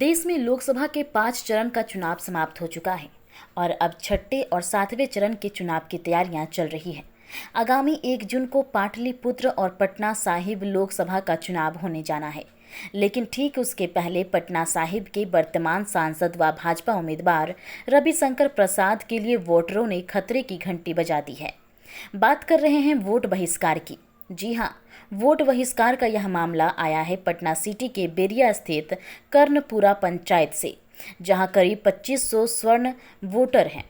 देश में लोकसभा के 5 चरण का चुनाव समाप्त हो चुका है और अब छठे और 7वें चरण के चुनाव की तैयारियां चल रही हैं। आगामी 1 जून को पाटलिपुत्र और पटना साहिब लोकसभा का चुनाव होने जाना है, लेकिन ठीक उसके पहले पटना साहिब के वर्तमान सांसद व भाजपा उम्मीदवार रविशंकर प्रसाद के लिए वोटरों ने खतरे की घंटी बजा दी है। बात कर रहे हैं वोट बहिष्कार की। जी हां, वोट बहिष्कार का यह मामला आया है पटना सिटी के बेरिया स्थित कर्णपुरा पंचायत से, जहां करीब 2500 स्वर्ण वोटर हैं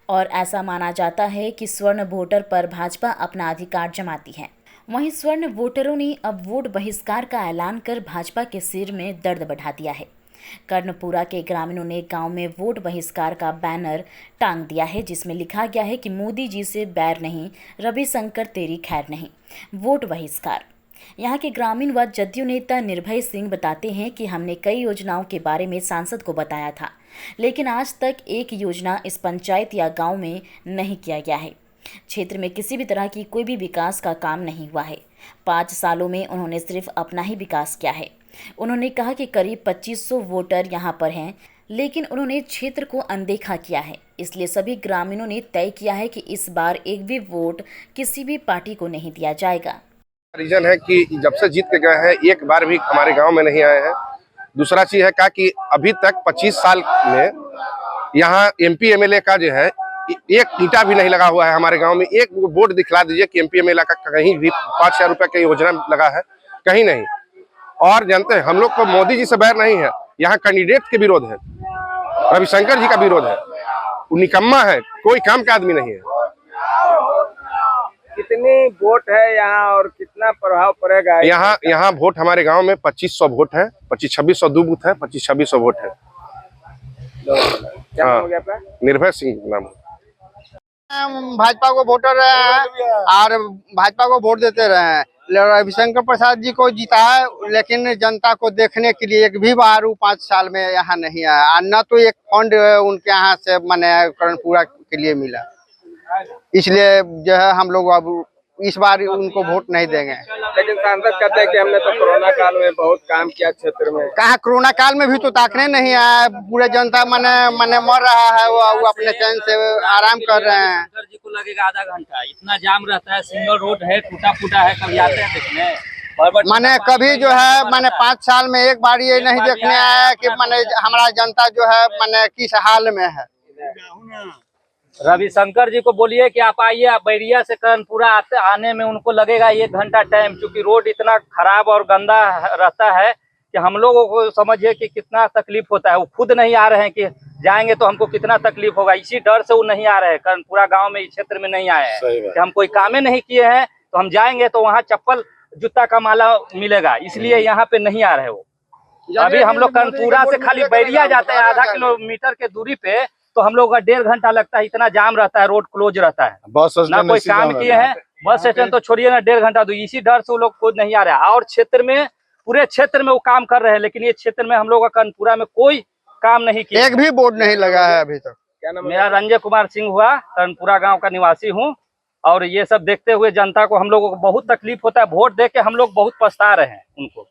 और ऐसा माना जाता है कि स्वर्ण वोटर पर भाजपा अपना अधिकार जमाती है। वहीं स्वर्ण वोटरों ने अब वोट बहिष्कार का ऐलान कर भाजपा के सिर में दर्द बढ़ा दिया है। कर्णपुरा के ग्रामीणों ने गांव में वोट बहिष्कार का बैनर टांग दिया है, जिसमें लिखा गया है कि मोदी जी से बैर नहीं, रविशंकर तेरी खैर नहीं, वोट बहिष्कार। यहाँ के ग्रामीण व जदयू नेता निर्भय सिंह बताते हैं कि हमने कई योजनाओं के बारे में सांसद को बताया था, लेकिन आज तक एक योजना इस पंचायत या गांव में नहीं किया गया है। क्षेत्र में किसी भी तरह की कोई भी विकास का काम नहीं हुआ है। 5 सालों में उन्होंने सिर्फ अपना ही विकास किया है। उन्होंने कहा कि करीब 2500 वोटर यहां पर हैं, लेकिन उन्होंने क्षेत्र को अनदेखा किया है। इसलिए सभी ग्रामीणों ने तय किया है कि इस बार एक भी वोट किसी भी पार्टी को नहीं दिया जाएगा। रीजन है कि जब से जीत के गए हैं एक बार भी हमारे गांव में नहीं आए हैं। दूसरा चीज है क्या कि अभी तक 25 साल में यहाँ एमपी एमएलए का जो है एक ईंटा भी नहीं लगा हुआ है। हमारे गांव में एक बोर्ड दिखला दीजिए कि एमपी एमएलए का कहीं भी 5,000 रुपए का योजना लगा है, कहीं नहीं। और जानते हैं हम लोग को मोदी जी से बैर नहीं है, यहाँ कैंडिडेट के विरोध है, रविशंकर जी का विरोध है। वो निकम्मा है, कोई काम का आदमी नहीं है। कितनी वोट है यहाँ और कितना प्रभाव पड़ेगा? यहाँ वोट हमारे गांव में 2500 वोट है, 2500 दो बूथ है, 2500 वोट है। क्या हो गया आपका? निर्भय सिंह नाम। भाजपा को वोटर रहे हैं और भाजपा को वोट देते रहे हैं। रविशंकर प्रसाद जी को जीता है, लेकिन जनता को देखने के लिए एक भी बार 5 साल में यहाँ नहीं आया। न तो एक फंड उनके यहाँ से मैंने कर्णपुरा के लिए मिला, इसलिए जो है हम लोग अब इस बार उनको वोट नहीं देंगे। लेकिन सांसद कहते हैं कि हमने तो कोरोना काल में बहुत काम किया क्षेत्र में। कहा कोरोना काल में भी तो ताकने नहीं आया। पूरे जनता मने मर रहा है, वो अपने चैन से आराम कर रहे हैं। जी को लगेगा आधा घंटा, इतना जाम रहता है, सिंगल रोड है, टूटा फूटा है, कभी आते हैं देखने। मैंने कभी जो है मैंने 5 साल में एक बार ये नहीं देखने आया कि मैंने हमारा जनता जो है मैंने किस हाल में है। रविशंकर जी को बोलिए कि आप आइए, आप बैरिया से कर्णपुरा आने में उनको लगेगा 1 घंटा टाइम, क्योंकि रोड इतना खराब और गंदा रहता है कि हम लोगों को समझिए कि कितना तकलीफ होता है। वो खुद नहीं आ रहे हैं कि जाएंगे तो हमको कितना तकलीफ होगा, इसी डर से वो नहीं आ रहे हैं। कर्णपुरा गांव में इस क्षेत्र में नहीं आए हैं कि हम कोई कामें नहीं किए हैं, तो हम जाएंगे तो वहाँ चप्पल जूता का माला मिलेगा, इसलिए यहाँ पे नहीं आ रहे वो। अभी हम लोग कर्णपुरा से खाली बैरिया जाते हैं आधा किलोमीटर के दूरी पे, तो हम लोग का 1.5 घंटा लगता है। इतना जाम रहता है, रोड क्लोज रहता है, ना कोई काम किए हैं। बस स्टैंड तो छोड़िए ना, 1.5 घंटा, तो इसी डर से वो लोग खुद नहीं आ रहे हैं। और क्षेत्र में, पूरे क्षेत्र में वो काम कर रहे हैं, लेकिन ये क्षेत्र में हम लोग का कर्णपुरा में कोई काम नहीं किया, एक भी बोर्ड नहीं लगा है अभी तक। क्या नाम? मेरा रंजय कुमार सिंह हुआ, कर्णपुरा गाँव का निवासी हूँ। और ये सब देखते हुए जनता को हम लोगों को बहुत तकलीफ होता है। वोट दे के हम लोग बहुत पछता रहे हैं उनको।